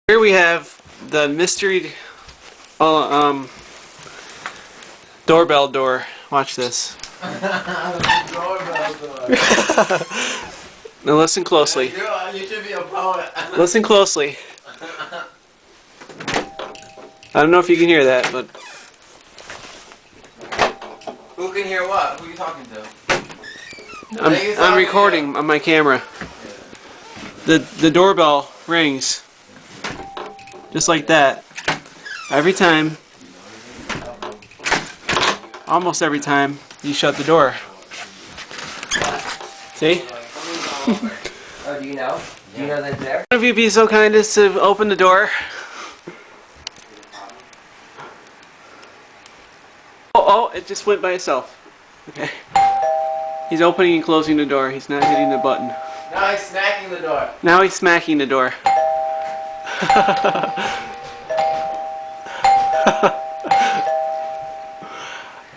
Here we have the mystery doorbell door. Watch this. Doorbell door. Now listen closely. You should be a poet. Listen closely. I don't know if you can hear that, but Who can hear what? Who are you talking to? I'm recording on my camera. The doorbell rings just like that every time. Almost every time you shut the door. See? Oh, do you know? Do you know that it's there? One of you be so kind as to open the door. Oh, it just went by itself. Okay. He's opening and closing the door. He's not hitting the button. Now he's smacking the door. Now he's smacking the door.